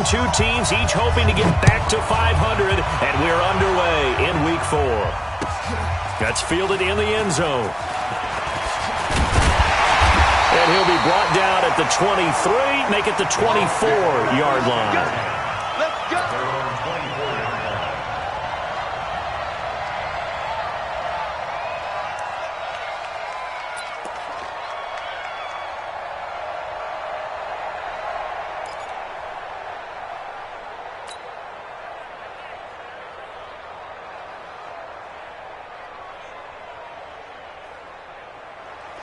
two teams each hoping to get back to 500, and we're underway in Week 4. That's fielded in the end zone. And he'll be brought down at the 23, make it the 24-yard line. Let's go.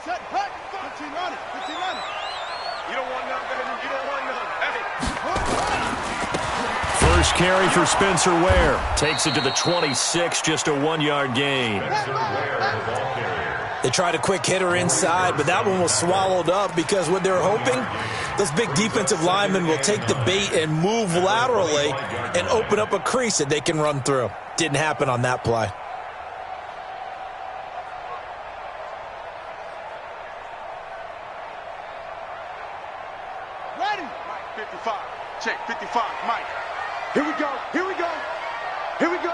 Set, hut, 15 on it, 15 on it. You don't want none, baby. You don't want none. Hey. First carry for Spencer Ware. Takes it to the 26, just a 1-yard gain. They tried a quick hitter inside, but that one was swallowed up because what they're hoping, those big defensive linemen will take the bait and move laterally and open up a crease that they can run through. Didn't happen on that play. Ready? Mike, 55. Check, 55. Mike. Here we go. Here we go. Here we go.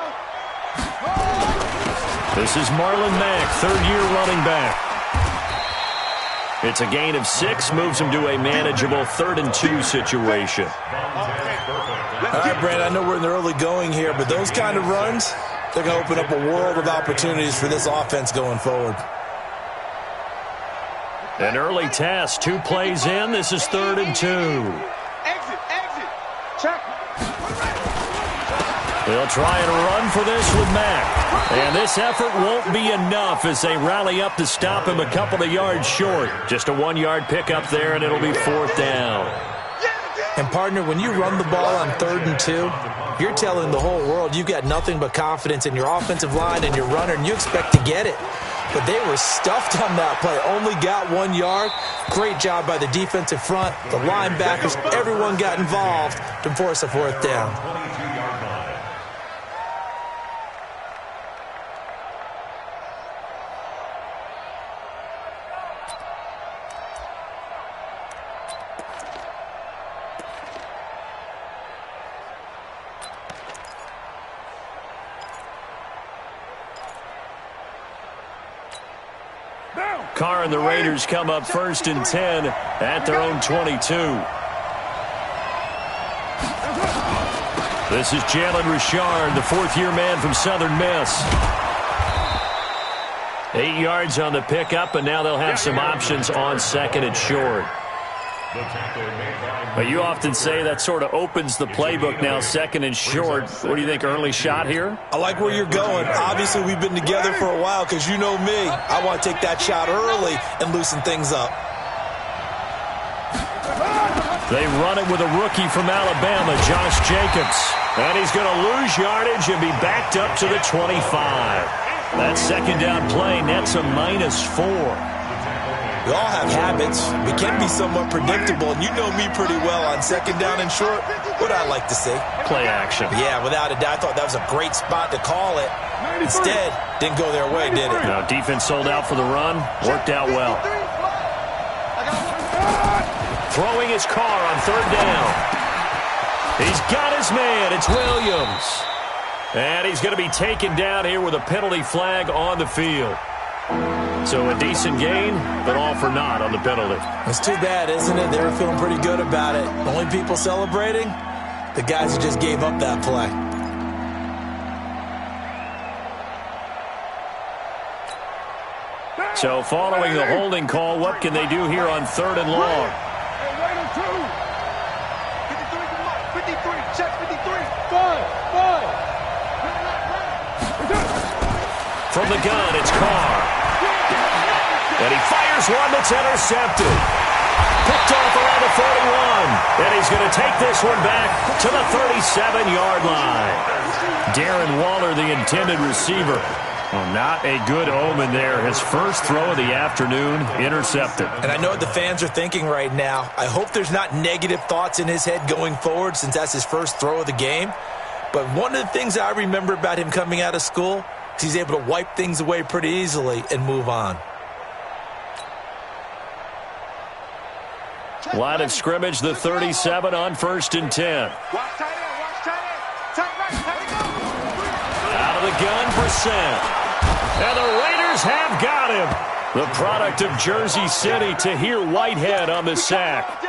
This is Marlon Mack, third-year running back. It's a gain of 6, moves him to a manageable 3rd-and-2 situation. All right, Brand, I know we're in the early going here, but those kind of runs, they're going to open up a world of opportunities for this offense going forward. An early test, 2 plays in. This is 3rd-and-2. Exit, exit. Check. They'll try and run for this with Mack. And this effort won't be enough as they rally up to stop him a couple of yards short. Just a 1-yard pickup there, and it'll be 4th down. And, partner, when you run the ball on 3rd-and-2, you're telling the whole world you've got nothing but confidence in your offensive line and your runner, and you expect to get it. But they were stuffed on that play. Only got 1 yard. Great job by the defensive front. The linebackers, everyone got involved to force a 4th down. Carr and the Raiders come up 1st and 10 at their own 22. This is Jalen Richard, the 4th-year man from Southern Miss. 8 yards on the pickup, and now they'll have some options on 2nd and short. But you often say that sort of opens the playbook now, 2nd and short. What do you think, early shot here? I like where you're going. Obviously, we've been together for a while because you know me. I want to take that shot early and loosen things up. They run it with a rookie from Alabama, Josh Jacobs. And he's going to lose yardage and be backed up to the 25. That 2nd down play nets a -4. We all have habits. We can be somewhat predictable, and you know me pretty well on 2nd down and short. What I like to see. Play action. Yeah, without a doubt. I thought that was a great spot to call it. Instead, didn't go their way, did it? No, defense sold out for the run. Worked out well. Throwing his Carr on 3rd down. He's got his man. It's Williams. And he's going to be taken down here with a penalty flag on the field. So a decent gain, but all for naught on the penalty. It's too bad, isn't it? They were feeling pretty good about it. The only people celebrating, the guys who just gave up that play. So following the holding call, what can they do here on 3rd and long? 53, check 53. 5. From the gun, it's Carr. And he fires one that's intercepted. Picked off around the 41. And he's going to take this one back to the 37-yard line. Darren Waller, the intended receiver. Well, not a good omen there. His first throw of the afternoon, intercepted. And I know what the fans are thinking right now. I hope there's not negative thoughts in his head going forward since that's his first throw of the game. But one of the things I remember about him coming out of school is he's able to wipe things away pretty easily and move on. Line of scrimmage, the 37 on 1st and 10. Watch tight end, watch tight end. Tight right, tight go. Out of the gun for Sam. And the Raiders have got him. The product of Jersey City, Tahir Whitehead on the sack.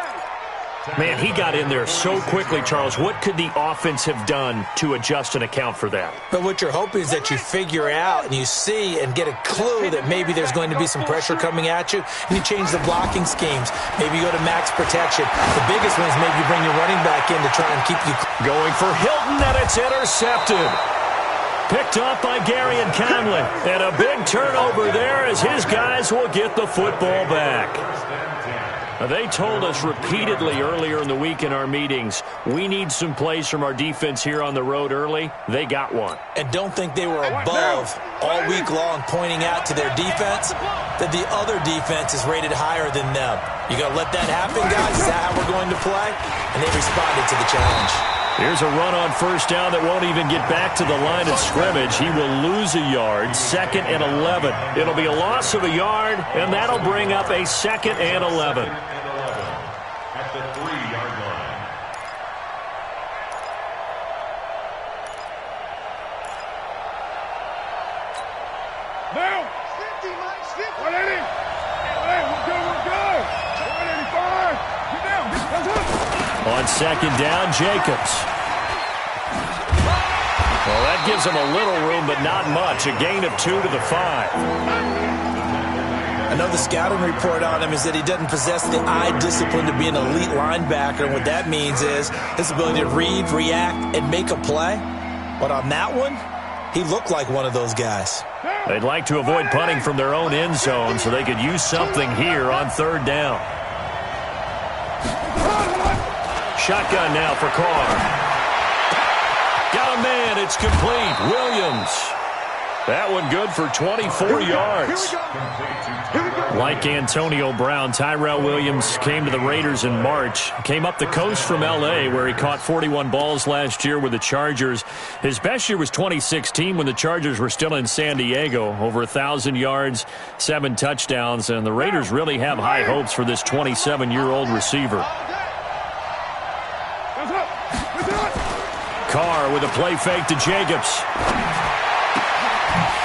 Man, he got in there so quickly, Charles. What could the offense have done to adjust and account for that? But what you're hoping is that you figure out and you see and get a clue that maybe there's going to be some pressure coming at you, and you change the blocking schemes. Maybe you go to max protection. The biggest one is maybe you bring your running back in to try and keep you. Going for Hilton, and it's intercepted. Picked off by Gary and Conley. And a big turnover there as his guys will get the football back. Now, they told us repeatedly earlier in the week in our meetings, we need some plays from our defense here on the road early. They got one. And don't think they were above all week long pointing out to their defense that the other defense is rated higher than them. You got to let that happen, guys? Is that how we're going to play? And they responded to the challenge. Here's a run on 1st down that won't even get back to the line of scrimmage. He will lose a yard, 2nd and 11. It'll be a loss of a yard, and that'll bring up a 2nd and 11. At the 3-yard line. Now. 50, Mike, 50. 180. Hey, we're good. 185. Get down. That's it. On 2nd down, Jacobs. Well, that gives him a little room, but not much. A gain of 2 to the 5. Another scouting report on him is that he doesn't possess the eye discipline to be an elite linebacker. And what that means is his ability to read, react, and make a play. But on that one, he looked like one of those guys. They'd like to avoid punting from their own end zone so they could use something here on 3rd down. Shotgun now for Carr. Got a man. It's complete. Williams. That one good for 24 yards. Like Antonio Brown, Tyrell Williams came to the Raiders in March. Came up the coast from L.A., where he caught 41 balls last year with the Chargers. His best year was 2016 when the Chargers were still in San Diego. Over 1,000 yards, 7 touchdowns, and the Raiders really have high hopes for this 27-year-old receiver. Carr with a play fake to Jacobs.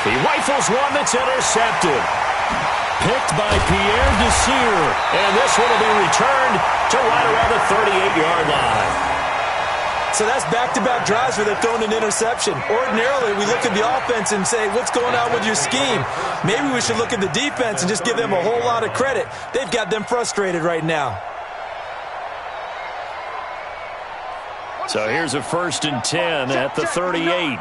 He rifles one that's intercepted. Picked by Pierre Desir. And this one will be returned to right around the 38-yard line. So that's back-to-back drives where they've thrown an interception. Ordinarily, we look at the offense and say, what's going on with your scheme? Maybe we should look at the defense and just give them a whole lot of credit. They've got them frustrated right now. So here's a 1st and 10 at the 38.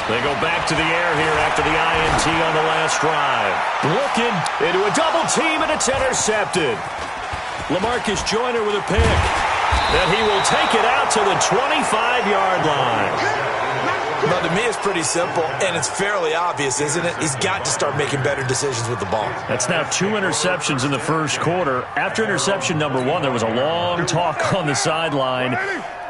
They go back to the air here after the INT on the last drive. Looking into a double team, and it's intercepted. LaMarcus Joyner with a pick. And he will take it out to the 25-yard line. Well, to me, it's pretty simple, and it's fairly obvious, isn't it? He's got to start making better decisions with the ball. That's now 2 interceptions in the first quarter. After interception number 1, there was a long talk on the sideline,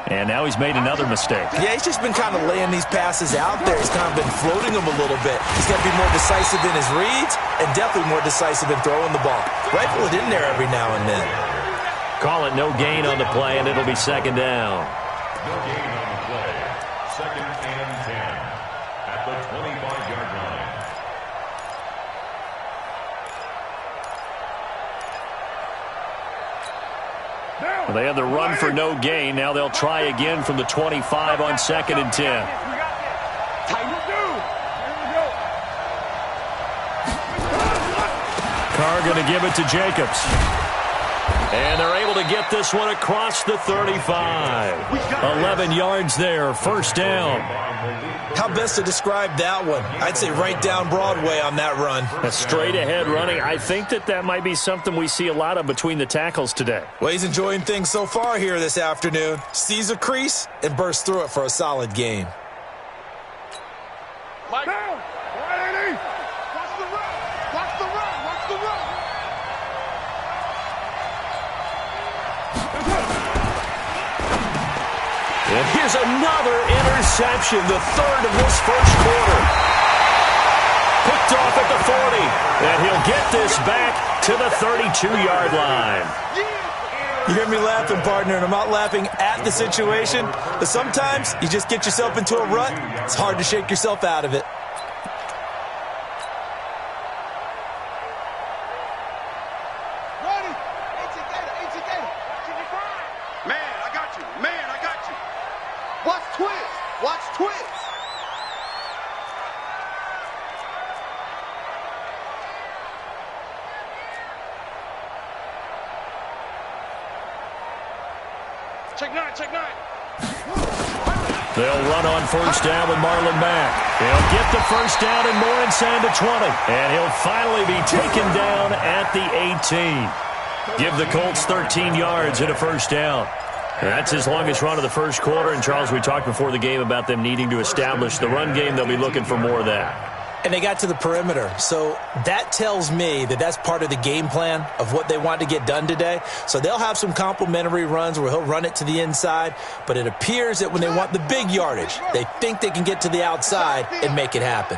and now he's made another mistake. Yeah, he's just been kind of laying these passes out there. He's kind of been floating them a little bit. He's got to be more decisive in his reads and definitely more decisive in throwing the ball. Rifle it in there every now and then. Call it no gain on the play, and it'll be 2nd down. No gain on the play. 2nd and 10 at the 25-yard line. Well, they had the run for no gain. Now they'll try again from the 25 on 2nd and 10. Carr going to give it to Jacobs. And they're able to get this one across the 35. 11 yards there, 1st down. How best to describe that one? I'd say right down Broadway on that run. A straight-ahead running. I think that might be something we see a lot of between the tackles today. Well, he's enjoying things so far here this afternoon. Sees a crease and bursts through it for a solid game. Mike. Down. 180. Watch the run. Watch the run. Watch the run. And here's another interception, the third of this first quarter. Picked off at the 40, and he'll get this back to the 32-yard line. You hear me laughing, partner, and I'm not laughing at the situation, but sometimes you just get yourself into a rut. It's hard to shake yourself out of it. Check nine. They'll run on first down with Marlon Mack. He'll get the first down and more inside the 20. And he'll finally be taken down at the 18. Give the Colts 13 yards and a first down. That's his longest run of the first quarter. And, Charles, we talked before the game about them needing to establish the run game. They'll be looking for more of that. And they got to the perimeter. So that tells me that that's part of the game plan of what they want to get done today. So they'll have some complimentary runs where he'll run it to the inside. But it appears that when they want the big yardage, they think they can get to the outside and make it happen.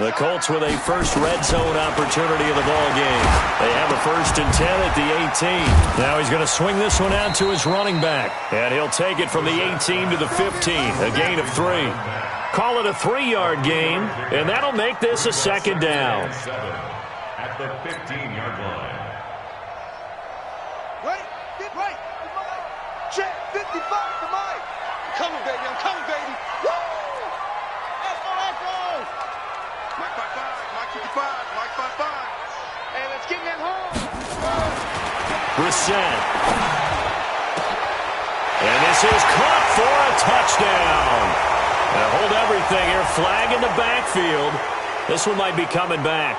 The Colts with a first red zone opportunity of the ball game. They have a 1st and 10 at the 18. Now he's going to swing this one out to his running back. And he'll take it from the 18 to the 15, a gain of 3. Call it a 3-yard gain, and that'll make this a second down. At the 15-yard line. Right, get right. Check 55 to Mike. I'm coming, baby. Woo! Let's go. Mike 55, Mike 55, Mike 55. Hey, let's get that home. Brissett. And this is caught for a touchdown. Now hold everything here. Flag in the backfield. This one might be coming back.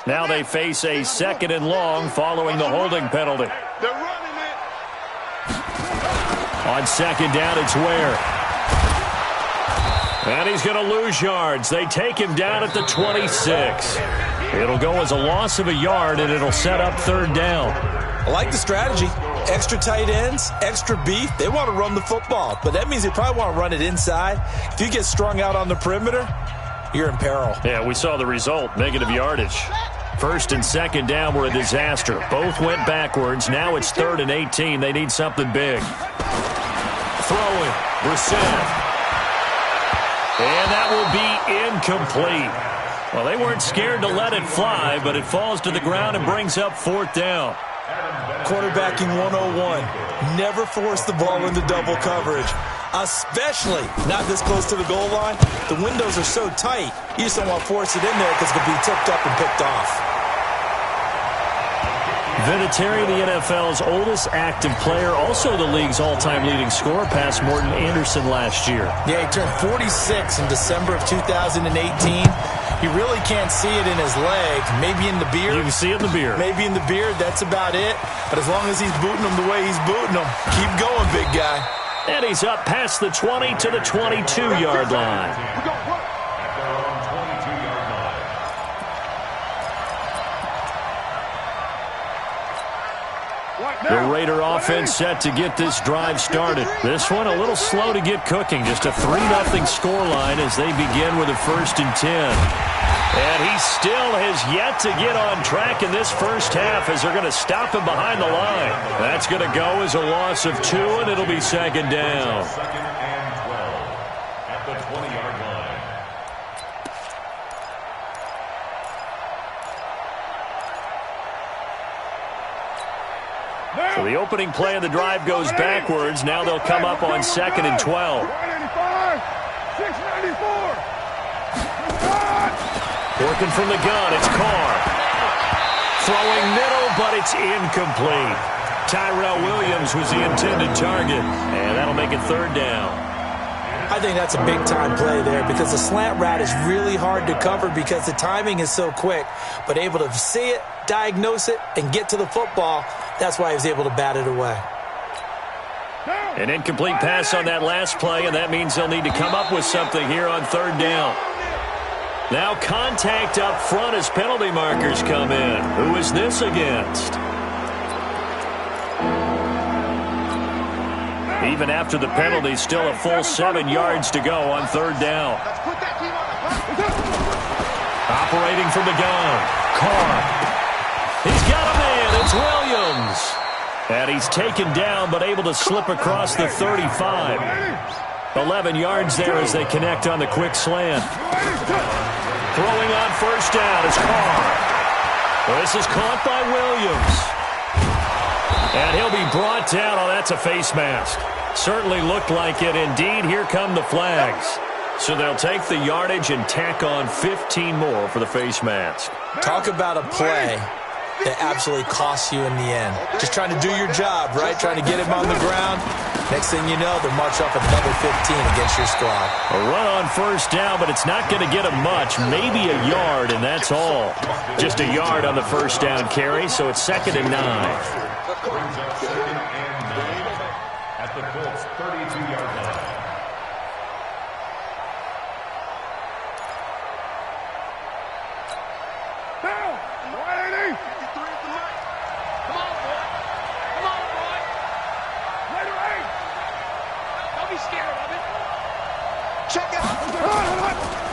Now they face a 2nd and long following the holding penalty. They're running it. On 2nd down, it's Ware. And he's going to lose yards. They take him down at the 26. It'll go as a loss of a yard, and it'll set up 3rd down. I like the strategy. Extra tight ends, extra beef. They want to run the football, but that means they probably want to run it inside. If you get strung out on the perimeter, you're in peril. Yeah, we saw the result, negative yardage. 1st and 2nd down were a disaster. Both went backwards. Now it's 3rd and 18. They need something big. Throwing. Brissett. And that will be incomplete. Well, they weren't scared to let it fly, but it falls to the ground and brings up 4th down. Quarterbacking 101. Never force the ball into double coverage, especially not this close to the goal line. The windows are so tight, you just don't want to force it in there because it could be tipped up and picked off. Vinatieri, the NFL's oldest active player, also the league's all-time leading scorer, past Morton Anderson last year. Yeah, he turned 46 in December of 2018. You really can't see it in his leg. Maybe in the beard. You can see it in the beard. Maybe in the beard. That's about it. But as long as he's booting them the way he's booting them, keep going, big guy. And he's up past the 20 to the 22-yard line. The Raider offense set to get this drive started. This one a little slow to get cooking. Just a 3-0 scoreline as they begin with a 1st and 10. And he still has yet to get on track in this first half as they're going to stop him behind the line. That's going to go as a loss of 2, and it'll be 2nd down. 2nd and 12 at the 20-yard line. So the opening play of the drive goes backwards. Now they'll come up on 2nd and 12. 185, 694. Working from the gun, it's Carr. Throwing middle, but it's incomplete. Tyrell Williams was the intended target, and that'll make it 3rd down. I think that's a big-time play there because the slant route is really hard to cover because the timing is so quick. But able to see it, diagnose it, and get to the football, that's why he was able to bat it away. An incomplete pass on that last play, and that means they'll need to come up with something here on third down. Now contact up front as penalty markers come in. Who is this against? Even after the penalty, still a full 7 yards to go on third down. Operating from the gun, Carr. He's got a man. It's Williams. And he's taken down but able to slip across the 35. 11 yards there as they connect on the quick slant. Throwing on first down is Carr. This is caught by Williams. And he'll be brought down. Oh, that's a face mask. Certainly looked like it. Indeed, here come the flags. So they'll take the yardage and tack on 15 more for the face mask. Talk about a play that absolutely costs you in the end. Just trying to do your job, right? Trying to get him on the ground. Next thing you know, they'll march off another 15 against your squad. A run on first down, but it's not going to get him much. Maybe a yard, and that's all. Just a yard on the first down carry, so it's 2nd and 9. Brings up 2nd and 9 at the Colts' 32-yard line.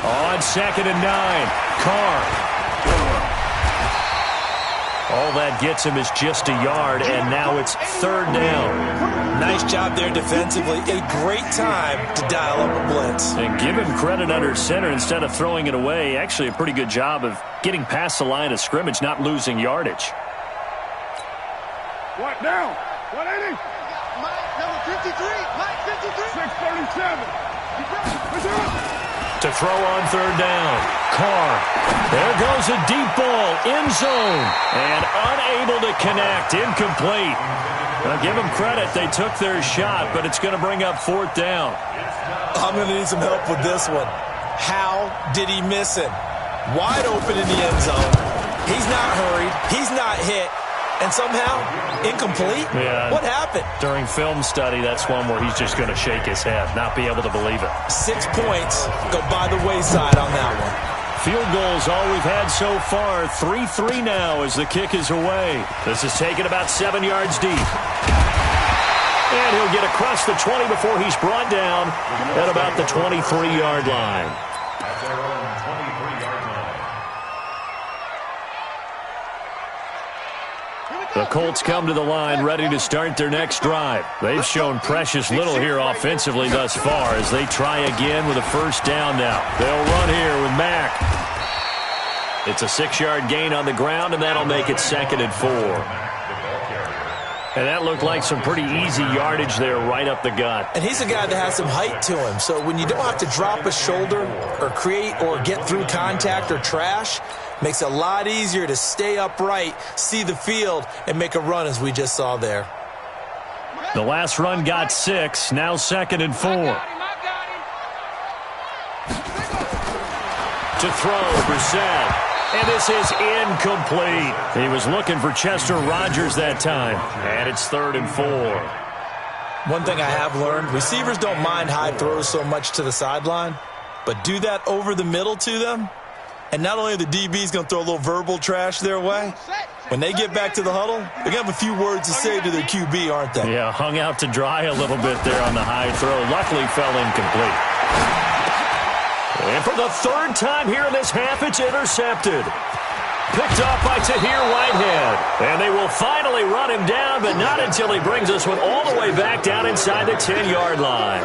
On 2nd and 9, Carr. All that gets him is just a yard, and now it's 3rd down. Nice job there defensively. A great time to dial up a blitz. And give him credit under center instead of throwing it away. Actually, a pretty good job of getting past the line of scrimmage, not losing yardage. What now? 180? Mike, number 53. Mike, 53. 637. To throw on 3rd down, Carr. There goes a deep ball, end zone, and unable to connect, incomplete. Now give them credit, they took their shot, but it's going to bring up 4th down. I'm going to need some help with this one. How did he miss it? Wide open in the end zone. He's not hurried. He's not hit. And somehow, incomplete? Yeah. What happened? During film study, that's one where he's just going to shake his head, not be able to believe it. 6 points go by the wayside on that one. Field goals all we've had so far. 3-3 now as the kick is away. This is taken about 7 yards deep. And he'll get across the 20 before he's brought down at about the 23-yard line. At their own 23-yard line. The Colts come to the line ready to start their next drive. They've shown precious little here offensively thus far as they try again with a first down now. They'll run here with Mack. It's a 6-yard gain on the ground, and that'll make it 2nd and 4. And that looked like some pretty easy yardage there right up the gut. And he's a guy that has some height to him. So when you don't have to drop a shoulder or create or get through contact or trash, makes it a lot easier to stay upright, see the field, and make a run as we just saw there. The last run got 6, now 2nd and 4. To throw, Brissett. And this is incomplete. He was looking for Chester Rogers that time. And it's 3rd and 4. One thing I have learned, receivers don't mind high throws so much to the sideline, but do that over the middle to them, and not only are the DBs going to throw a little verbal trash their way, when they get back to the huddle, they're going to have a few words to say to their QB, aren't they? Yeah, hung out to dry a little bit there on the high throw. Luckily fell incomplete. And for the 3rd time here in this half, it's intercepted. Picked off by Tahir Whitehead. And they will finally run him down, but not until he brings us one all the way back down inside the 10-yard line.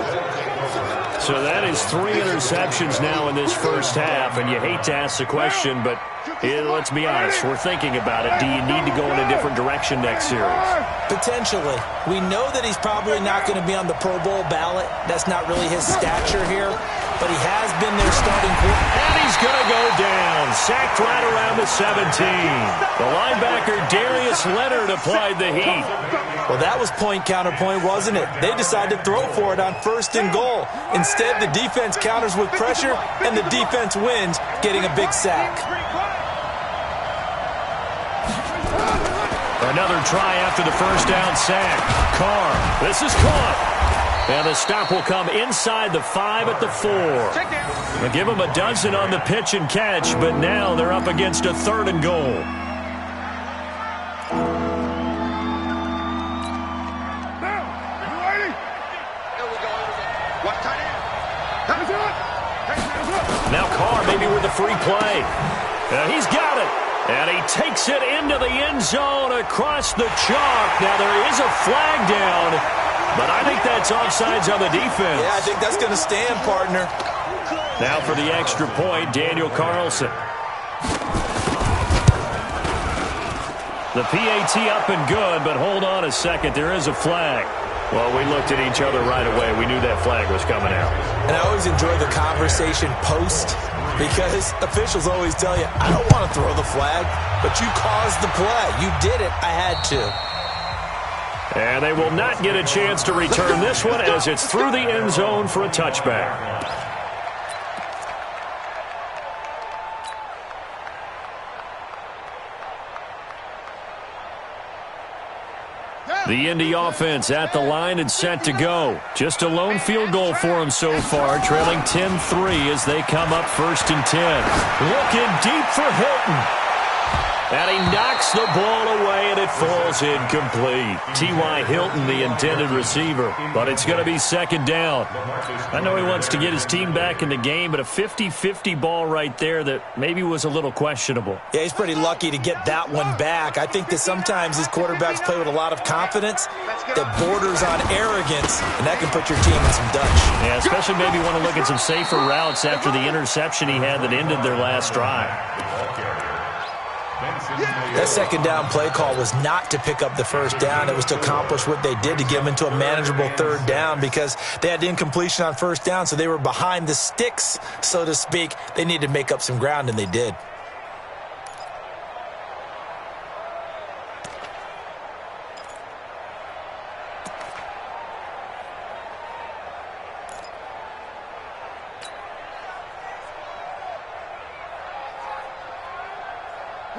So that is 3 interceptions now in this first half, and you hate to ask the question, but let's be honest, we're thinking about it. Do you need to go in a different direction next series? Potentially. We know that he's probably not going to be on the Pro Bowl ballot. That's not really his stature here, but he has been their starting quarterback. And he's going to go down, sacked right around the 17. The linebacker Darius Leonard applied the heat. Well, that was point counterpoint, wasn't it? They decided to throw for it on 1st and goal. Instead, the defense counters with pressure, and the defense wins, getting a big sack. Another try after the first down sack. Carr, this is caught. And the stop will come inside the 5 at the 4. They'll give them a dozen on the pitch and catch, but now they're up against a 3rd and goal. Now Carr maybe with a free play. He's got it. And he takes it into the end zone across the chalk. Now there is a flag down, but I think that's offsides on the defense. Yeah, I think that's going to stand, partner. Now for the extra point, Daniel Carlson. The PAT up and good, but hold on a second. There is a flag. Well, we looked at each other right away. We knew that flag was coming out. And I always enjoy the conversation post because officials always tell you, I don't want to throw the flag, but you caused the play. You did it. I had to. And they will not get a chance to return this one as it's through the end zone for a touchback. The Indy offense at the line and set to go. Just a lone field goal for them so far, trailing 10-3 as they come up 1st and 10. Looking deep for Hilton. And he knocks the ball away, and it falls incomplete. T.Y. Hilton, the intended receiver, but it's going to be 2nd down. I know he wants to get his team back in the game, but a 50-50 ball right there that maybe was a little questionable. Yeah, he's pretty lucky to get that one back. I think that sometimes these quarterbacks play with a lot of confidence that borders on arrogance, and that can put your team in some Dutch. Yeah, especially maybe want to look at some safer routes after the interception he had that ended their last drive. That 2nd down play call was not to pick up the 1st down. It was to accomplish what they did to get them into a manageable 3rd down because they had incompletion on 1st down, so they were behind the sticks, so to speak. They needed to make up some ground, and they did.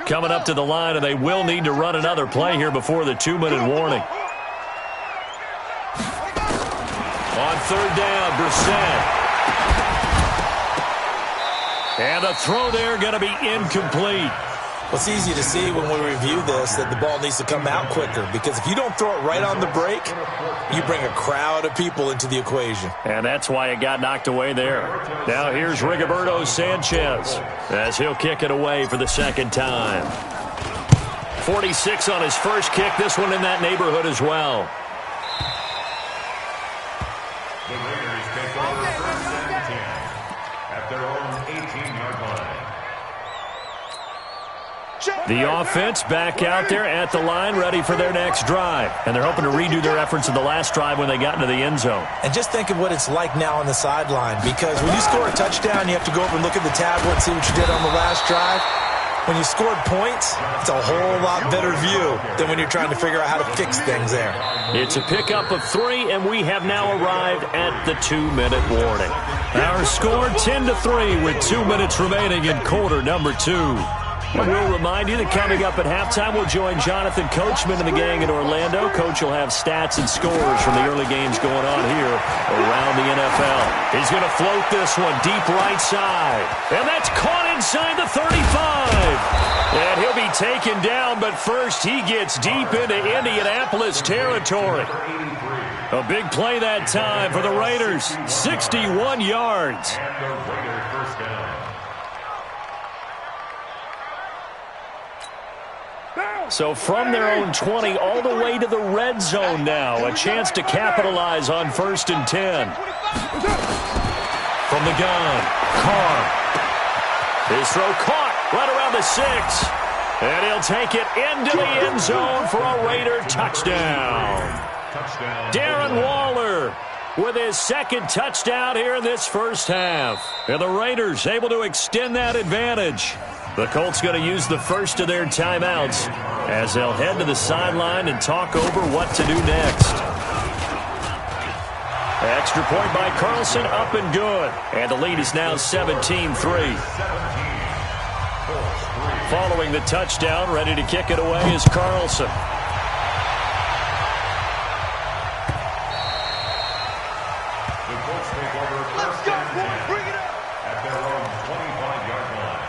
Coming up to the line, and they will need to run another play here before the 2-minute warning. On 3rd down, Brissett. And a throw there going to be incomplete. Well, it's easy to see when we review this that the ball needs to come out quicker because if you don't throw it right on the break, you bring a crowd of people into the equation. And that's why it got knocked away there. Now here's Rigoberto Sanchez as he'll kick it away for the 2nd time. 46 on his first kick, this one in that neighborhood as well. The Raiders take over 1st and 10 at their own 18-yard line. The offense back out there at the line, ready for their next drive. And they're hoping to redo their efforts in the last drive when they got into the end zone. And just think of what it's like now on the sideline, because when you score a touchdown, you have to go over and look at the tablet and see what you did on the last drive. When you scored points, it's a whole lot better view than when you're trying to figure out how to fix things there. It's a pickup of 3, and we have now arrived at the 2-minute warning. Our score 10-3 with 2 minutes remaining in quarter number 2. And we'll remind you that coming up at halftime, we'll join Jonathan Coachman and the gang in Orlando. Coach will have stats and scores from the early games going on here around the NFL. He's going to float this one deep right side. And that's caught inside the 35. And he'll be taken down, but first he gets deep into Indianapolis territory. A big play that time for the Raiders. 61 yards. And the Raiders first down. So from their own 20 all the way to the red zone now. A chance to capitalize on 1st and 10. From the gun, Carr. His throw caught right around the 6. And he'll take it into the end zone for a Raider touchdown. Darren Waller with his 2nd touchdown here in this first half. And the Raiders able to extend that advantage. The Colts going to use the first of their timeouts as they'll head to the sideline and talk over what to do next. Extra point by Carlson, up and good. And the lead is now 17-3. Following the touchdown, ready to kick it away is Carlson. Let's go, boys. Bring it up. At their own 25-yard line.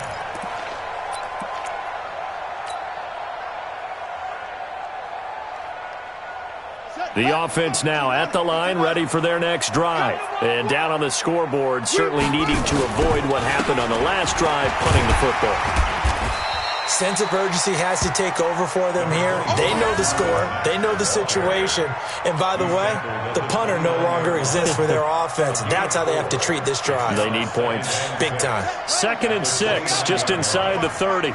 The offense now at the line, ready for their next drive. And down on the scoreboard, certainly needing to avoid what happened on the last drive, punting the football. Sense of urgency has to take over for them here. They know the score. They know the situation. And by the way, the punter no longer exists for their offense. That's how they have to treat this drive. They need points. Big time. 2nd and 6, just inside the 30.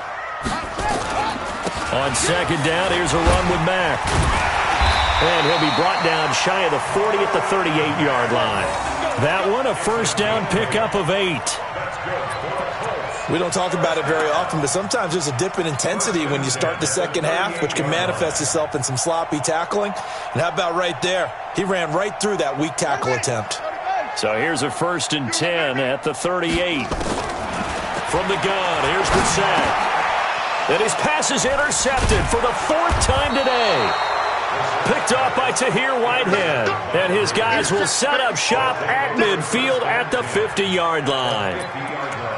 On 2nd down, here's a run with Mack. And he'll be brought down shy of the 40 at the 38-yard line. That one, a first down pickup of 8. We don't talk about it very often, but sometimes there's a dip in intensity when you start the second half, which can manifest itself in some sloppy tackling. And how about right there? He ran right through that weak tackle attempt. So here's a 1st and 10 at the 38. From the gun, here's Brissett. And his pass is intercepted for the 4th time today. Picked off by Tahir Whitehead. And his guys will set up shop at midfield at the 50-yard line.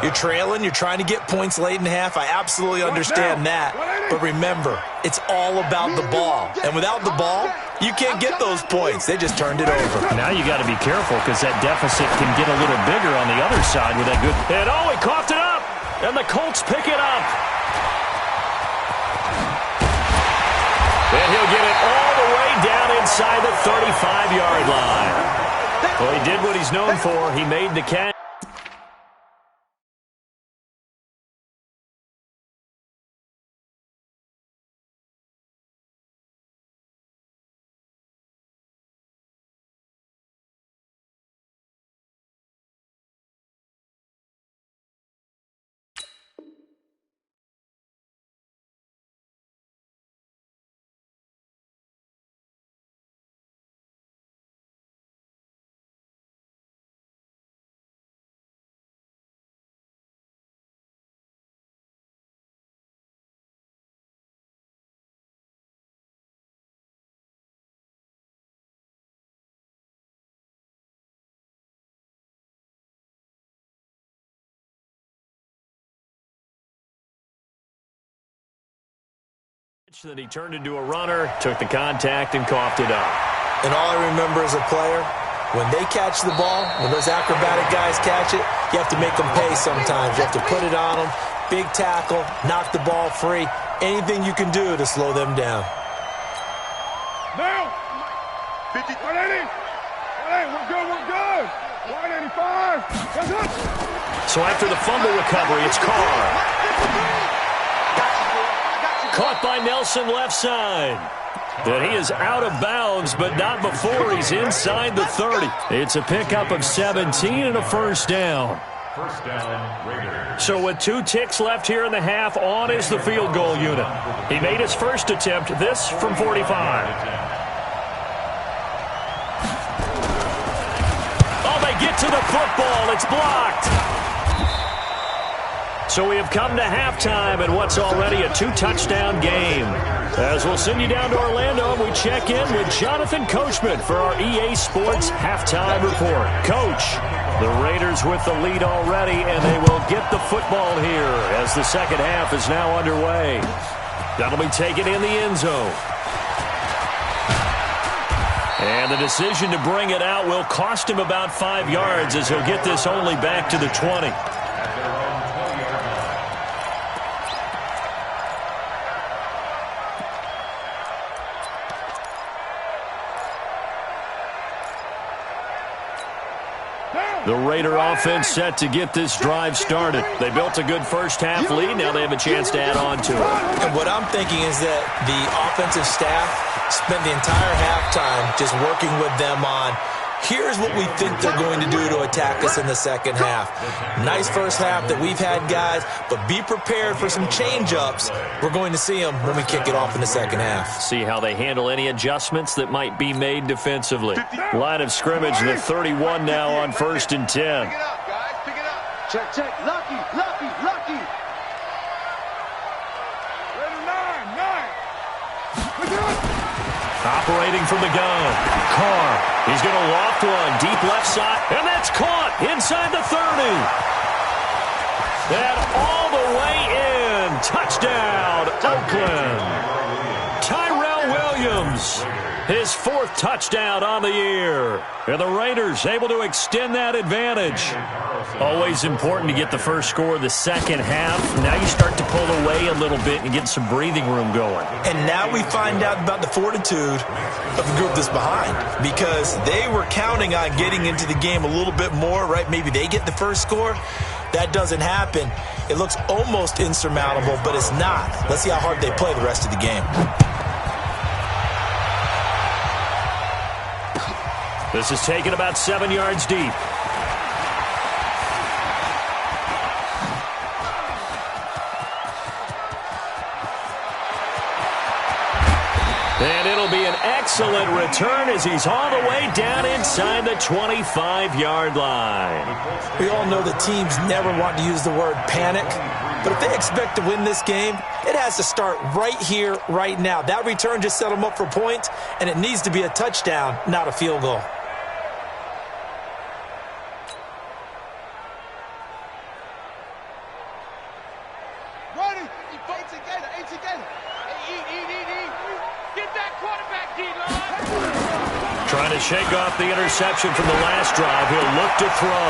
You're trailing. You're trying to get points late in half. I absolutely understand that. But remember, it's all about the ball. And without the ball, you can't get those points. They just turned it over. Now you got to be careful because that deficit can get a little bigger on the other side with that good. And he coughed it up. And the Colts pick it up. And he'll get it all the way down inside the 35-yard line. Well, he did what he's known for. He made the catch. That he turned into a runner, took the contact, and coughed it up. And all I remember as a player, when they catch the ball, when those acrobatic guys catch it, you have to make them pay sometimes. You have to put it on them, big tackle, knock the ball free, anything you can do to slow them down. Now, 50, 180, 180, we're good, 185, that's it. So after the fumble recovery, it's Carr. Caught by Nelson left side. And he is out of bounds, but not before he's inside the 30. It's a pickup of 17 and a first down. First down, Raiders. So with 2 ticks left here in the half, on is the field goal unit. He made his first attempt, this from 45. Oh, they get to the football. It's blocked. So we have come to halftime in what's already a 2-touchdown game. As we'll send you down to Orlando, we check in with Jonathan Coachman for our EA Sports Halftime Report. Coach, the Raiders with the lead already, and they will get the football here as the second half is now underway. That'll be taken in the end zone. And the decision to bring it out will cost him about 5 yards as he'll get this only back to the 20. The Raider offense set to get this drive started. They built a good first half lead. Now they have a chance to add on to it. And what I'm thinking is that the offensive staff spent the entire halftime just working with them on, here's what we think they're going to do to attack us in the second half. Nice first half that we've had, guys, but be prepared for some change-ups. We're going to see them when we kick it off in the second half. See how they handle any adjustments that might be made defensively. Line of scrimmage, the 31 now on 1st and 10. Pick it up, guys. Pick it up. Check, check. Lucky. Operating from the gun. Carr. He's going to loft one deep left side. And that's caught inside the 30. And all the way in. Touchdown, Oakland. Tyrell Williams, his 4th touchdown on the year. And the Raiders able to extend that advantage. Always important to get the first score of the second half. Now you start to pull away a little bit and get some breathing room going. And now we find out about the fortitude of the group that's behind, because they were counting on getting into the game a little bit more, right? Maybe they get the first score. That doesn't happen. It looks almost insurmountable, but it's not. Let's see how hard they play the rest of the game. This is taken about 7 yards deep. And it'll be an excellent return as he's all the way down inside the 25-yard line. We all know that teams never want to use the word panic, but if they expect to win this game, it has to start right here, right now. That return just set them up for points, and it needs to be a touchdown, not a field goal. Trying to shake off the interception from the last drive. He'll look to throw.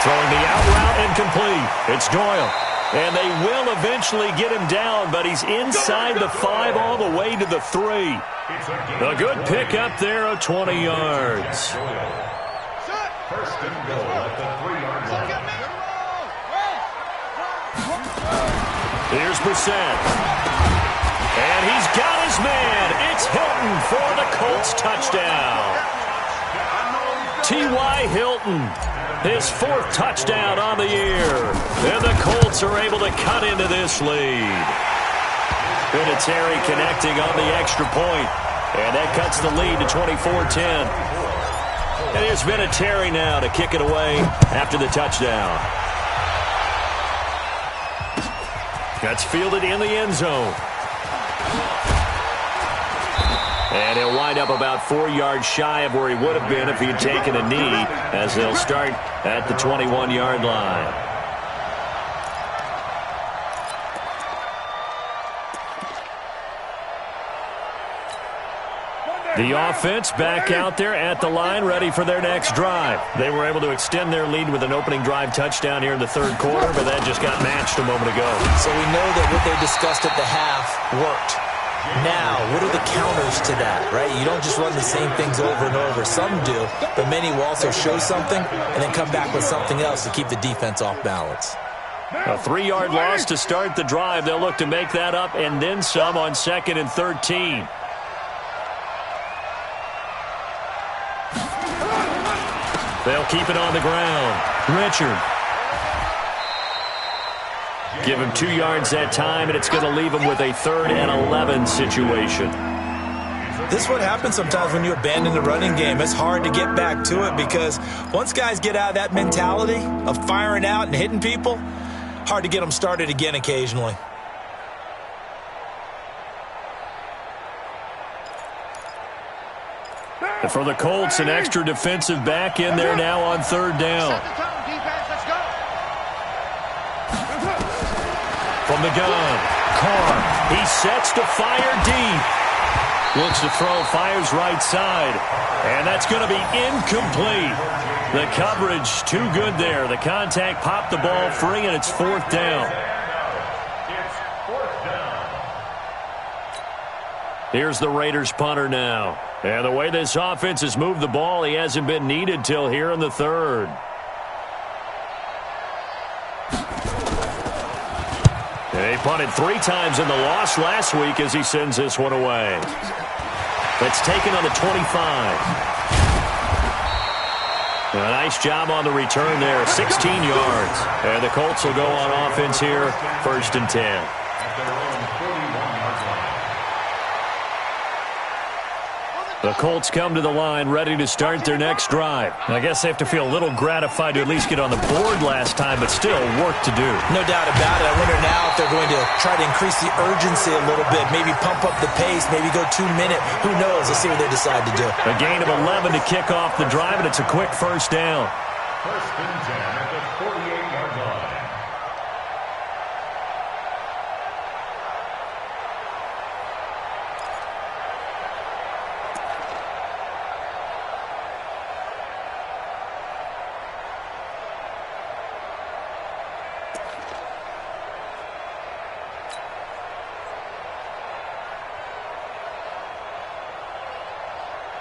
Throwing the out route incomplete. It's Doyle. And they will eventually get him down, but he's inside the 5 all the way to the 3. A good pick up there of 20 yards. First and goal at the 3-yard line. Here's Brissett. And he's got his man. It's Hilton for the Colts touchdown. T.Y. Hilton, his 4th touchdown on the year. And the Colts are able to cut into this lead. Vinatieri connecting on the extra point. And that cuts the lead to 24-10. And here's Vinatieri now to kick it away after the touchdown. That's fielded in the end zone. And he'll wind up about 4 yards shy of where he would have been if he had taken a knee, as they'll start at the 21-yard line. The offense back out there at the line, ready for their next drive. They were able to extend their lead with an opening drive touchdown here in the 3rd quarter, but that just got matched a moment ago. So we know that what they discussed at the half worked. Now, what are the counters to that, right? You don't just run the same things over and over. Some do, but many will also show something and then come back with something else to keep the defense off balance. A 3-yard loss to start the drive. They'll look to make that up and then some on 2nd and 13. They'll keep it on the ground. Richard. Give him 2 yards that time, and it's going to leave him with a 3rd and 11 situation. This is what happens sometimes when you abandon the running game. It's hard to get back to it because once guys get out of that mentality of firing out and hitting people, hard to get them started again occasionally. And for the Colts, an extra defensive back in there now on 3rd down. From the gun, Carr, he sets to fire deep. Looks to throw, fires right side. And that's going to be incomplete. The coverage too good there. The contact popped the ball free, and it's 4th down. It's 4th down. Here's the Raiders punter now. And the way this offense has moved the ball, he hasn't been needed till here in the 3rd. And he punted 3 times in the loss last week as he sends this one away. That's taken on the 25. A nice job on the return there, 16 yards. And the Colts will go on offense here, 1st and 10. The Colts come to the line ready to start their next drive. I guess they have to feel a little gratified to at least get on the board last time, but still work to do. No doubt about it. I wonder now if they're going to try to increase the urgency a little bit, maybe pump up the pace, maybe go 2-minute. Who knows? Let's see what they decide to do. A gain of 11 to kick off the drive, and it's a quick first down. First and 10 at the 48-yard line.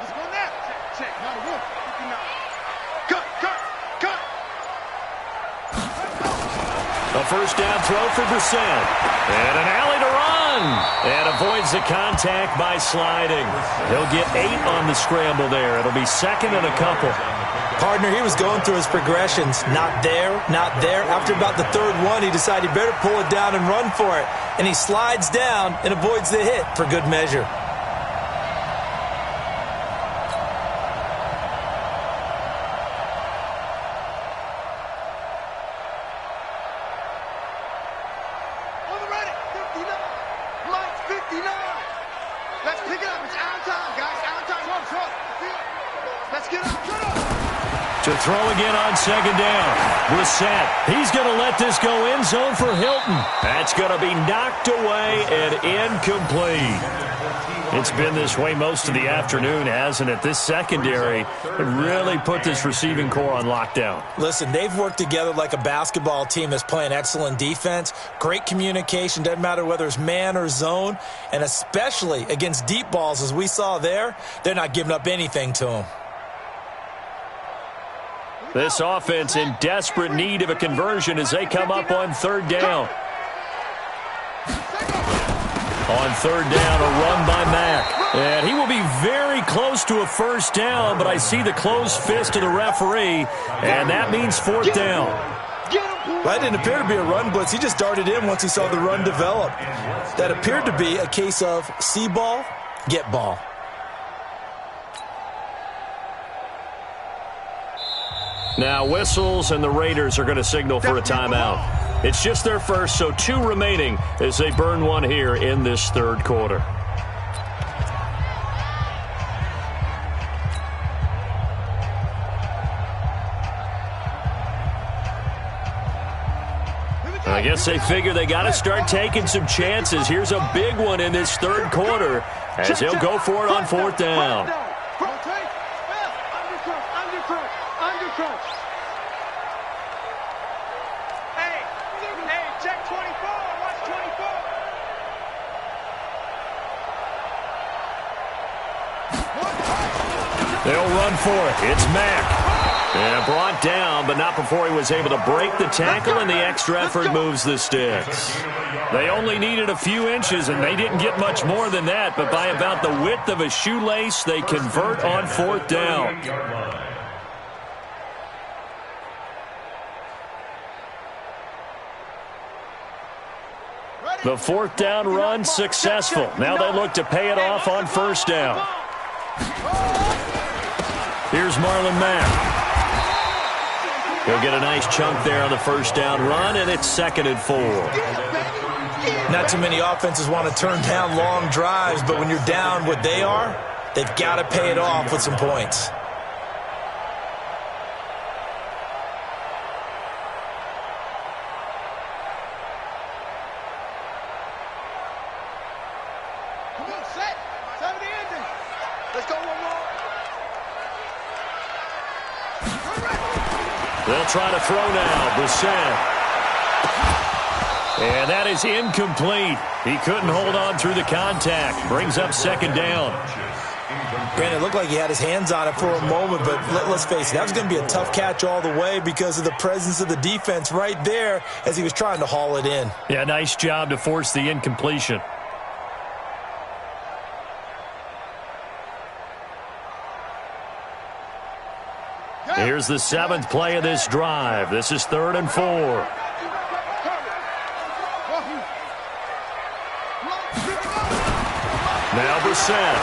Let's go now. Check. Not a wolf. 59. Cut. A first down throw for Brissett. And an alley to run. And avoids the contact by sliding. He'll get 8 on the scramble there. It'll be second and a couple. Partner, he was going through his progressions. Not there, not there. After about the third one, he decided he better pull it down and run for it. And he slides down and avoids the hit for good measure. On the ready. 59. Mike's 59. Let's pick it up. It's out time, guys. Out time. Let's get up. Get up. To throw again on second down. Brissett. He's going to let this go end zone for Hilton. That's going to be knocked away and incomplete. It's been this way most of the afternoon, hasn't it? This secondary really put this receiving core on lockdown. Listen, they've worked together like a basketball team that's playing excellent defense. Great communication. Doesn't matter whether it's man or zone. And especially against deep balls, as we saw there, they're not giving up anything to them. This offense in desperate need of a conversion as they come up on third down. On third down, a run by Mack. And he will be very close to a first down, but I see the closed fist of the referee, and that means fourth down. That didn't appear to be a run blitz. He just darted in once he saw the run develop. That appeared to be a case of see ball, get ball. Now whistles, and the Raiders are going to signal for a timeout. It's just their first, so 2 remaining as they burn one here in this third quarter. I guess they figure they got to start taking some chances. Here's a big one in this third quarter as he'll go for it on fourth down. Undercrunch. Hey, check 24. Watch 24. They'll run for it. It's Mack. And brought down, but not before he was able to break the tackle, and the extra effort moves the sticks. They only needed a few inches, and they didn't get much more than that, but by about the width of a shoelace, they convert on fourth down. The fourth down run successful. Now they look to pay it off on first down. Here's Marlon Mack. He'll get a nice chunk there on the first down run, and it's 2nd and 4. Not too many offenses want to turn down long drives, but when you're down what they are, they've got to pay it off with some points. Come on, set. 70 ending. Let's go one more. They'll try to throw now. Brissett. And that is incomplete. He couldn't hold on through the contact. Brings up second down. Granted, it looked like he had his hands on it for a moment, but let's face it, that was going to be a tough catch all the way because of the presence of the defense right there as he was trying to haul it in. Yeah, nice job to force the incompletion. Here's the 7th play of this drive. This is 3rd and 4. Now Brissett.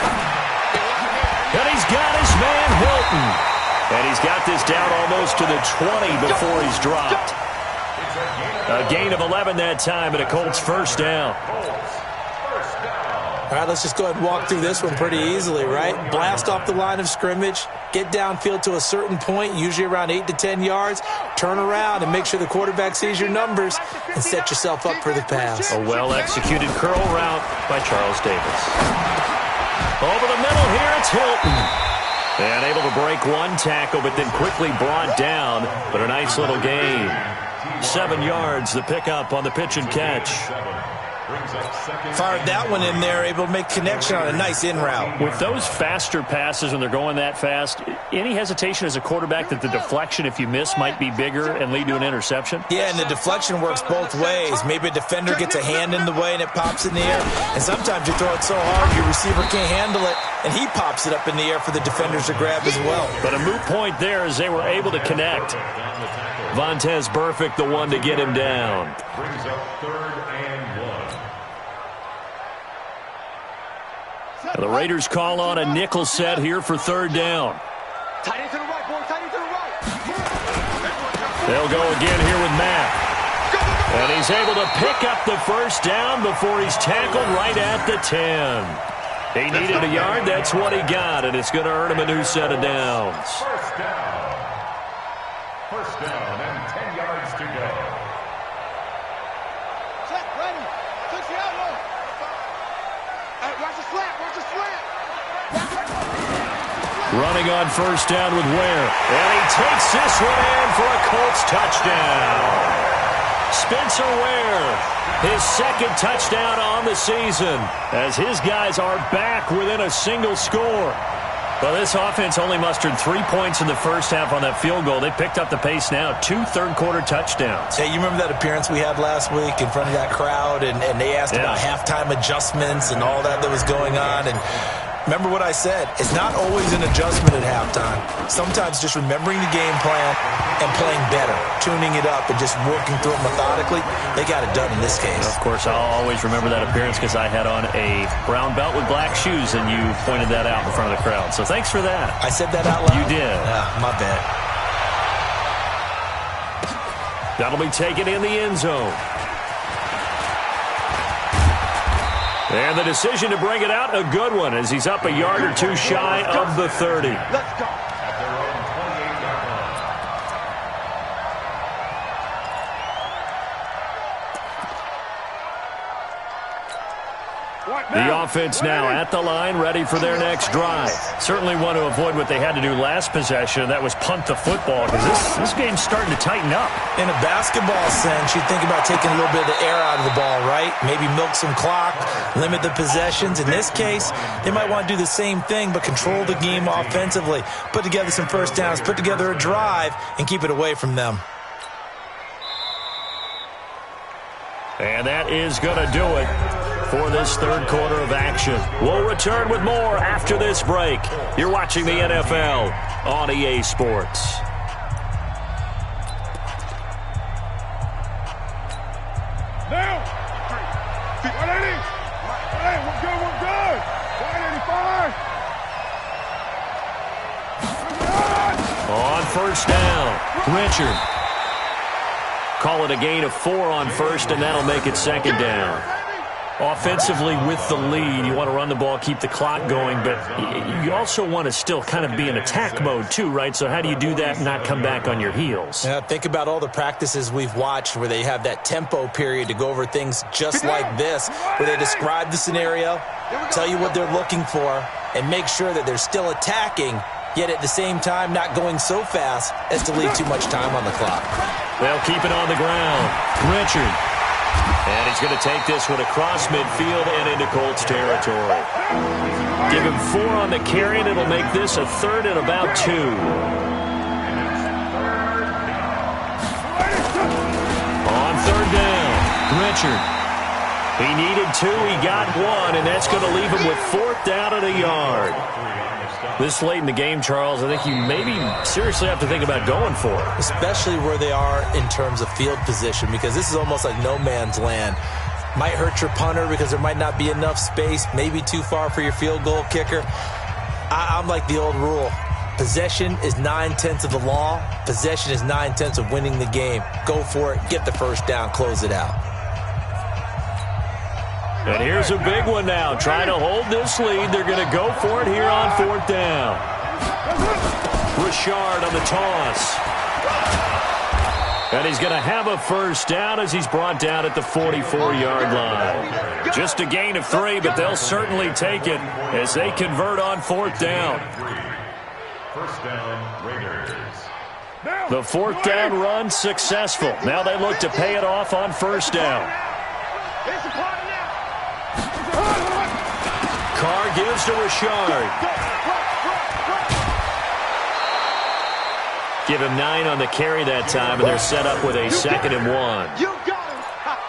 got his man Hilton. And he's got this down almost to the 20 before he's dropped. A gain of 11 that time, and a Colts first down. All right, let's just go ahead and walk through this one pretty easily, right? Blast off the line of scrimmage, get downfield to a certain point, usually around 8 to 10 yards, turn around and make sure the quarterback sees your numbers and set yourself up for the pass. A well-executed curl route by Charles Davis. Over the middle here, it's Hilton. And able to break one tackle, but then quickly brought down. But a nice little gain. 7 yards, the pickup on the pitch and catch. Fired that one in there, able to make connection on a nice in route. With those faster passes, when they're going that fast, any hesitation as a quarterback that the deflection, if you miss, might be bigger and lead to an interception? Yeah, and the deflection works both ways. Maybe a defender gets a hand in the way and it pops in the air. And sometimes you throw it so hard your receiver can't handle it, and he pops it up in the air for the defenders to grab as well. But a moot point there as they were able to connect. Vontaze Burfict, the one to get him down. Brings up 3rd and 1. The Raiders call on a nickel set here for 3rd down. Tight end to the right, boy. Tight end to the right. They'll go again here with Mack. And he's able to pick up the first down before he's tackled right at the 10. He needed a yard. That's what he got, and it's going to earn him a new set of downs. First down and 10 yards to go. Check, ready. Touch the outlaw. Hey, watch the slant. Watch the slant. Running on first down with Ware. And he takes this one in for a Colts touchdown. Spencer Ware, his 2nd touchdown on the season, as his guys are back within a single score. Well, this offense only mustered 3 points in the first half on that field goal. They picked up the pace now. 2 third-quarter touchdowns. Hey, you remember that appearance we had last week in front of that crowd, and they asked about halftime adjustments and all that was going on, and remember what I said. It's not always an adjustment at halftime. Sometimes just remembering the game plan and playing better, tuning it up and just working through it methodically. They got it done in this case. Of course, I'll always remember that appearance because I had on a brown belt with black shoes, and you pointed that out in front of the crowd. So thanks for that. I said that out loud? You did. My bad. That'll be taken in the end zone. And the decision to bring it out, a good one, as he's up a yard or two shy of the 30. Let's go. At their own 28-yard line. The offense now at the line, ready for their next drive. Certainly want to avoid what they had to do last possession. That was punt the football, because this game's starting to tighten up. In a basketball sense, you think about taking a little bit of the air out of the ball, right? Maybe milk some clock, limit the possessions. In this case, they might want to do the same thing, but control the game offensively. Put together some first downs, put together a drive, and keep it away from them. And that is going to do it for this 3rd quarter of action. We'll return with more after this break. You're watching the NFL on EA Sports. Now! 180! 180, we're good, we're good! 185! On first down, Richard. Call it a gain of 4 on first, and that'll make it 2nd down. Offensively, with the lead, you want to run the ball, keep the clock going, but you also want to still kind of be in attack mode too, right? So how do you do that and not come back on your heels? Yeah, think about all the practices we've watched where they have that tempo period to go over things just like this, where they describe the scenario, tell you what they're looking for, and make sure that they're still attacking, yet at the same time not going so fast as to leave too much time on the clock. They'll keep it on the ground. Richard. And he's going to take this one across midfield and into Colts territory. Give him 4 on the carry, and it'll make this a 3rd and about 2. On 3rd down, Richard. He needed 2, he got 1, and that's going to leave him with 4th down and a yard. This late in the game, Charles, I think you maybe seriously have to think about going for it. Especially where they are in terms of field position, because this is almost like no man's land. Might hurt your punter because there might not be enough space, maybe too far for your field goal kicker. I'm like the old rule. Possession is 9/10 of the law. Possession is 9/10 of winning the game. Go for it. Get the first down. Close it out. And here's a big one now. Trying to hold this lead. They're going to go for it here on 4th down. Richard on the toss. And he's going to have a first down as he's brought down at the 44-yard line. Just a gain of 3, but they'll certainly take it as they convert on 4th down. First down, Raiders. The 4th down run successful. Now they look to pay it off on 1st down. Carr gives to Richard. Give him 9 on the carry that time, and they're set up with a 2nd and 1.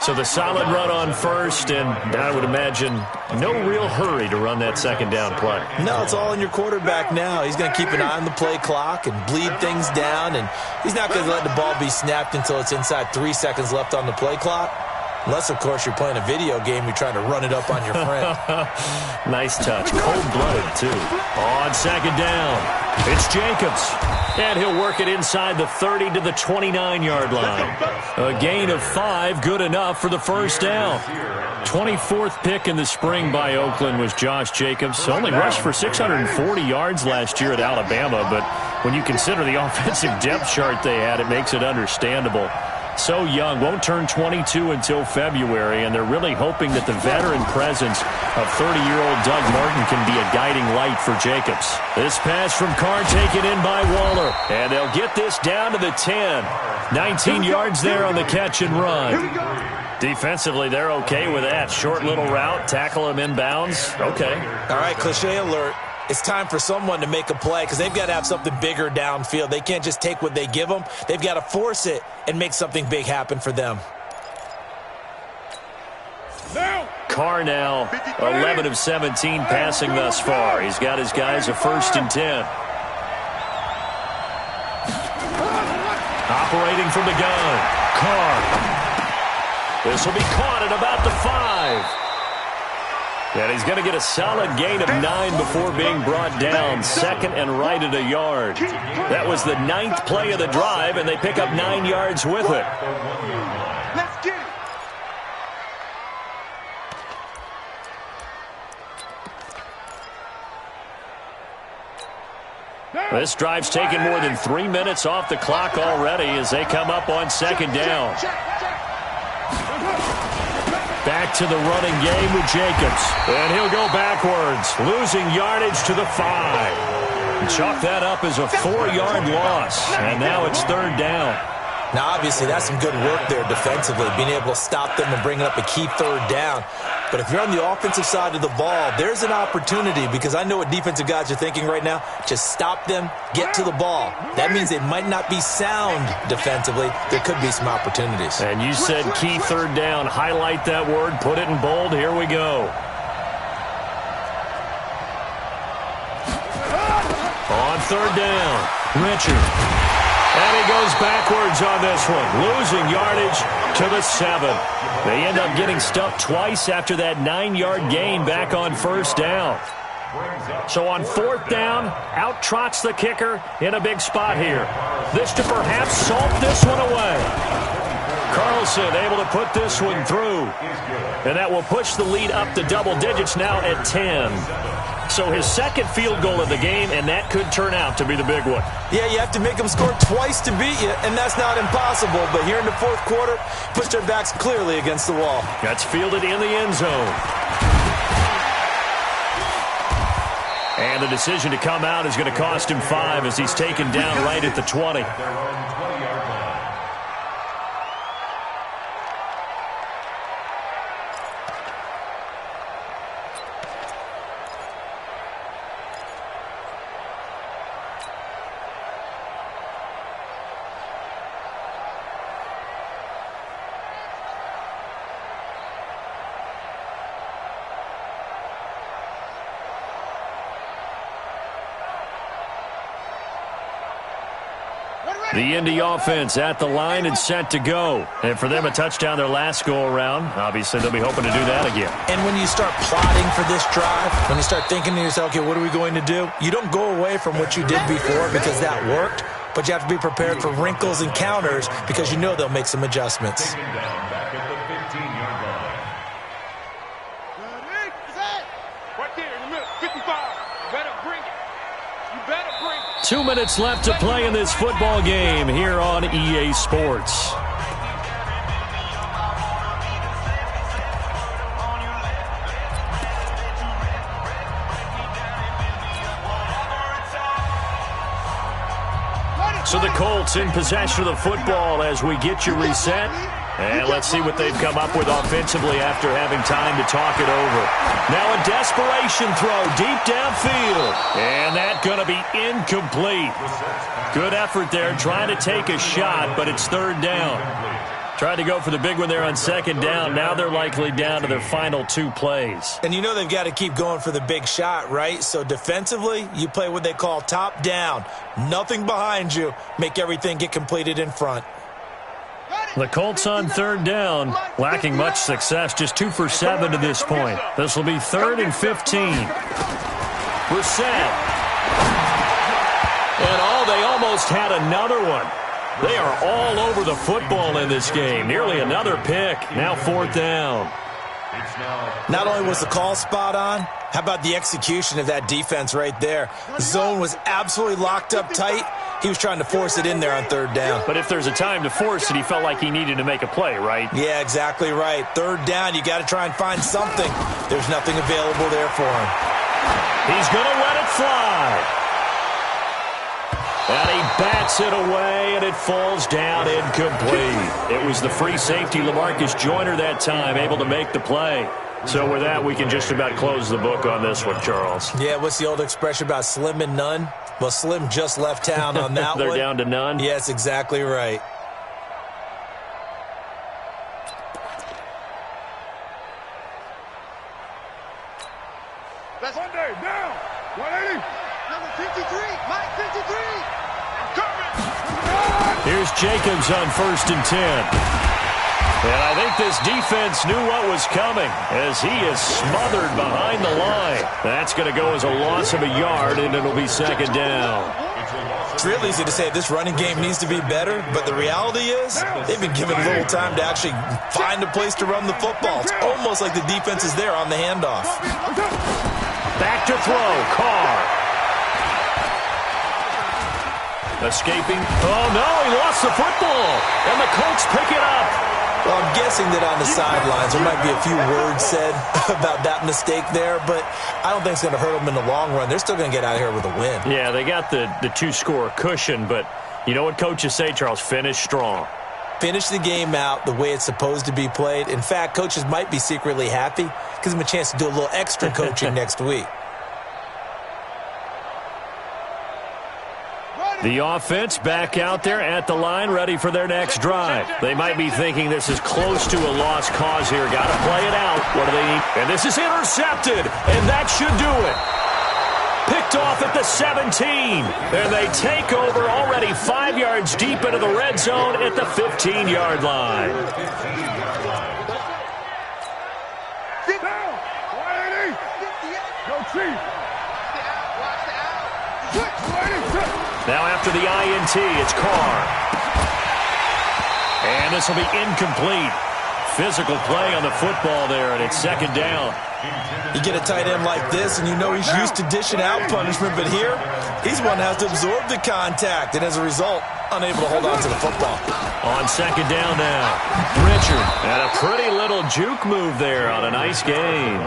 So the solid run on 1st, and I would imagine no real hurry to run that 2nd down play. No, it's all in your quarterback now. He's going to keep an eye on the play clock and bleed things down, and he's not going to let the ball be snapped until it's inside 3 seconds left on the play clock. Unless, of course, you're playing a video game, you're trying to run it up on your friend. Nice touch. Cold-blooded, too. On 2nd down, it's Jacobs. And he'll work it inside the 30 to the 29-yard line. A gain of 5, good enough for the first down. 24th pick in the spring by Oakland was Josh Jacobs. Only rushed for 640 yards last year at Alabama, but when you consider the offensive depth chart they had, it makes it understandable. So young, won't turn 22 until February, and they're really hoping that the veteran presence of 30-year-old Doug Martin can be a guiding light for Jacobs. This pass from Carr taken in by Waller, and they'll get this down to the 10. 19 yards there on the catch and run. Defensively, they're okay with that. Short little route, tackle him inbounds. Okay. All right, cliche alert. It's time for someone to make a play because they've got to have something bigger downfield. They can't just take what they give them. They've got to force it and make something big happen for them. Carr now 11 of 17 passing thus far. He's got his guys a 1st and 10. Operating from the gun, Carr. This will be caught at about the 5. And he's going to get a solid gain of 9 before being brought down. 2nd and right at a yard. That was the 9th play of the drive, and they pick up 9 yards with it. Let's get it. This drive's taken more than 3 minutes off the clock already as they come up on 2nd down. Back to the running game with Jacobs. And he'll go backwards, losing yardage to the 5. Chalk that up as a 4-yard loss. And now it's 3rd down. Now, obviously, that's some good work there defensively, being able to stop them and bringing up a key 3rd down. But if you're on the offensive side of the ball, there's an opportunity because I know what defensive guys are thinking right now. Just stop them, get to the ball. That means they might not be sound defensively. There could be some opportunities. And you said key 3rd down. Highlight that word. Put it in bold. Here we go. On 3rd down, Richard. And he goes backwards on this one, losing yardage to the 7. They end up getting stuffed twice after that 9-yard gain back on 1st down. So on 4th down, out trots the kicker in a big spot here. This to perhaps salt this one away. Carlson able to put this one through. And that will push the lead up to double digits now at 10. So his 2nd field goal of the game, and that could turn out to be the big one. Yeah, you have to make them score twice to beat you, and that's not impossible. But here in the 4th quarter, pushed their backs clearly against the wall. That's fielded in the end zone. And the decision to come out is going to cost him 5 as he's taken down right at the 20. The Indy offense at the line and set to go. And for them, a touchdown their last go-around. Obviously, they'll be hoping to do that again. And when you start plotting for this drive, when you start thinking to yourself, okay, what are we going to do? You don't go away from what you did before because that worked, but you have to be prepared for wrinkles and counters because you know they'll make some adjustments. Taken down back at the 15-yard line. Right there in the middle, 55. You better bring it. You better bring it. 2 minutes left to play in this football game here on EA Sports. So the Colts in possession of the football as we get you reset. And let's see what they've come up with offensively after having time to talk it over. Now a desperation throw deep downfield. And that's going to be incomplete. Good effort there trying to take a shot, but it's third down. Tried to go for the big one there on second down. Now they're likely down to their final 2 plays. And you know they've got to keep going for the big shot, right? So defensively, you play what they call top down. Nothing behind you. Make everything get completed in front. The Colts on third down, lacking much success, just 2 for 7 to this point. This will be 3rd and 15. Brissett. And they almost had another one. They are all over the football in this game. Nearly another pick. Now 4th down. Not only was the call spot on, how about the execution of that defense right there? The zone was absolutely locked up tight. He was trying to force it in there on third down. But if there's a time to force it, he felt like he needed to make a play, right? Yeah, exactly right. Third down, you got to try and find something. There's nothing available there for him. He's going to let it fly. And he bats it away, and it falls down incomplete. It was the free safety, LaMarcus Joyner, that time, able to make the play. So with that, we can just about close the book on this one, Charles. Yeah, what's the old expression about slim and none? Well, Slim just left town on that They're one. down to none? Yes, exactly right. That's Monday, down. 180. Number 53, Mike 53. Coming. Here's Jacobs on 1st and 10. And I think this defense knew what was coming as he is smothered behind the line. That's going to go as a loss of a yard, and it'll be 2nd down. It's real easy to say this running game needs to be better, but the reality is they've been given little time to actually find a place to run the football. It's almost like the defense is there on the handoff. Back to throw, Carr. Escaping. Oh, no, he lost the football. And the Colts pick it up. Well, I'm guessing that on the sidelines there might be a few words said about that mistake there, but I don't think it's going to hurt them in the long run. They're still going to get out of here with a win. Yeah, they got the 2-score cushion, but you know what coaches say, Charles? Finish strong. Finish the game out the way it's supposed to be played. In fact, coaches might be secretly happy. Gives them a chance to do a little extra coaching next week. The offense back out there at the line, ready for their next drive. They might be thinking this is close to a lost cause here. Got to play it out. What do they need? And this is intercepted, and that should do it. Picked off at the 17, and they take over already 5 yards deep into the red zone at the 15-yard line. Down. 180. Go Chief. Watch the out. Switch. Now after the INT, it's Carr. And this will be incomplete. Physical play on the football there, and it's 2nd down. You get a tight end like this, and you know he's used to dishing out punishment, but here, he's one that has to absorb the contact, and as a result, unable to hold on to the football. On 2nd down now, Richard. And a pretty little juke move there on a nice gain.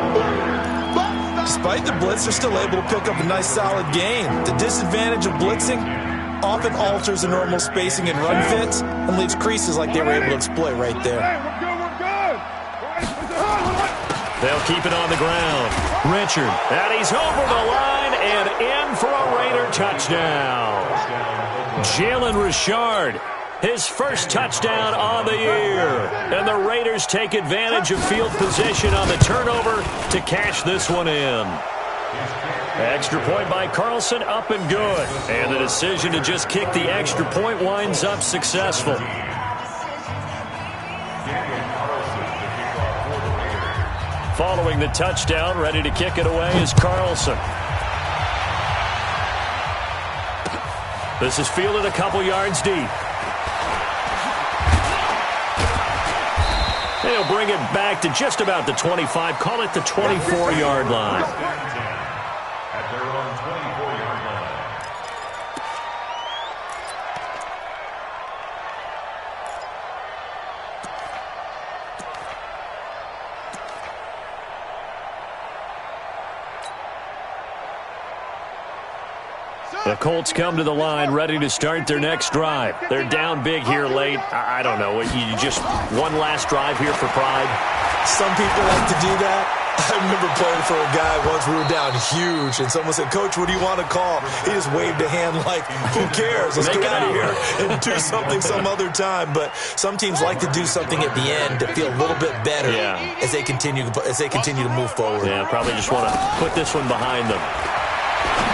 Despite the blitz, they're still able to pick up a nice, solid gain. The disadvantage of blitzing often alters the normal spacing and run fits and leaves creases like they were able to exploit right there. We're good. They'll keep it on the ground. Richard, and he's over the line and in for a Raider touchdown. Jalen Richard, his first touchdown on the year. And the Raiders take advantage of field position on the turnover to cash this one in. Extra point by Carlson, up and good. And the decision to just kick the extra point winds up successful. Following the touchdown, ready to kick it away is Carlson. This is fielded a couple yards deep. They'll bring it back to just about the 25, call it the 24-yard line. At their own 24-yard line. The Colts come to the line ready to start their next drive. They're down big here late. I don't know. You just one last drive here for pride? Some people like to do that. I remember playing for a guy once. We were down huge, and someone said, "Coach, what do you want to call?" He just waved a hand like, "Who cares? Let's get out of here and do something some other time." But some teams like to do something at the end to feel a little bit better as they continue to move forward. Yeah, probably just want to put this one behind them.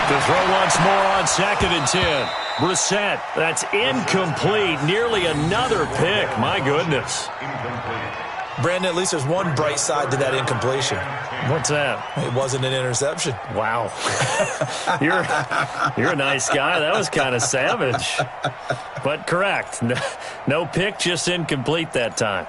To throw once more on 2nd and 10. Brissett, that's incomplete. Nearly another pick. My goodness. Brandon, at least there's one bright side to that incompletion. What's that? It wasn't an interception. Wow. You're a nice guy. That was kind of savage. But correct. No pick, just incomplete that time.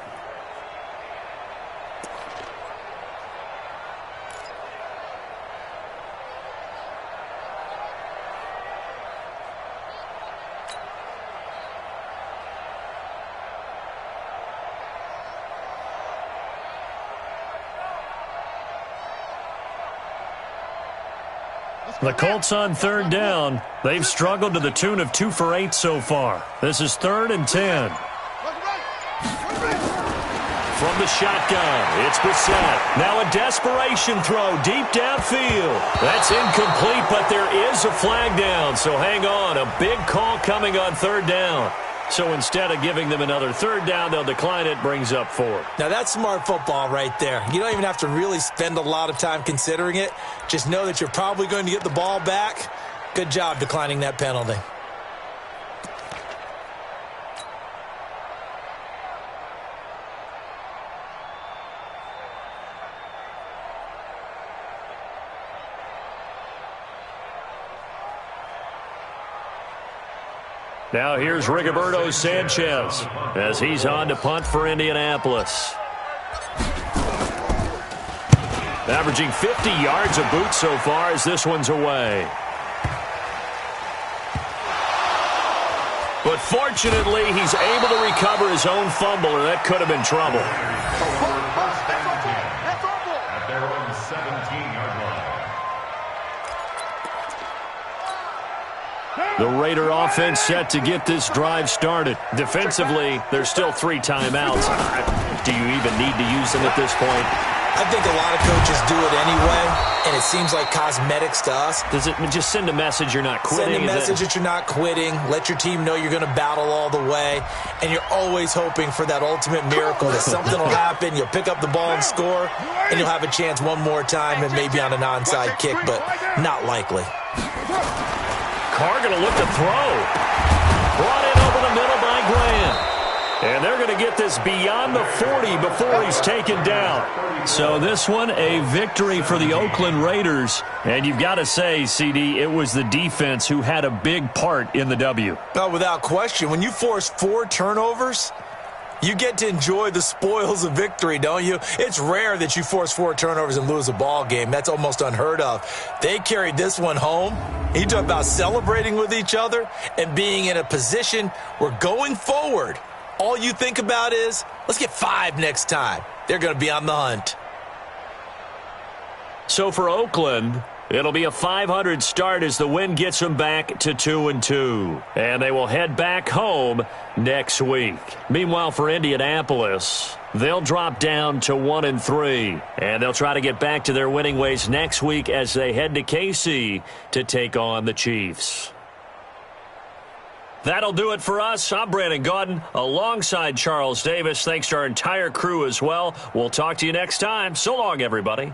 The Colts on 3rd down. They've struggled to the tune of 2 for 8 so far. This is 3rd and 10. From the shotgun, it's Brissett. Now a desperation throw deep downfield. That's incomplete, but there is a flag down, so hang on. A big call coming on 3rd down. So instead of giving them another 3rd down, they'll decline it, brings up 4. Now, that's smart football right there. You don't even have to really spend a lot of time considering it. Just know that you're probably going to get the ball back. Good job declining that penalty. Now here's Rigoberto Sanchez as he's on to punt for Indianapolis. Averaging 50 yards a boot so far as this one's away. But fortunately, he's able to recover his own fumble, or that could have been trouble. At their own 17-yard line. The Raider offense set to get this drive started. Defensively, there's still 3 timeouts. Do you even need to use them at this point? I think a lot of coaches do it anyway, and it seems like cosmetics to us. Does it just send a message you're not quitting? Send a message that you're not quitting. Let your team know you're going to battle all the way, and you're always hoping for that ultimate miracle that something will happen, you'll pick up the ball and score, and you'll have a chance one more time and maybe on an onside kick, but not likely. Carr going to look to throw. Brought in over the middle by Graham. And they're going to get this beyond the 40 before he's taken down. So this one, a victory for the Oakland Raiders. And you've got to say, CD, it was the defense who had a big part in the W. Oh, without question. When you force 4 turnovers, you get to enjoy the spoils of victory, don't you? It's rare that you force 4 turnovers and lose a ball game. That's almost unheard of. They carried this one home. You talk about celebrating with each other and being in a position where going forward, all you think about is, let's get 5 next time. They're going to be on the hunt. So for Oakland, it'll be a 500 start as the win gets them back to 2-2. And they will head back home next week. Meanwhile, for Indianapolis, they'll drop down to 1-3. And they'll try to get back to their winning ways next week as they head to KC to take on the Chiefs. That'll do it for us. I'm Brandon Gaudin alongside Charles Davis. Thanks to our entire crew as well. We'll talk to you next time. So long, everybody.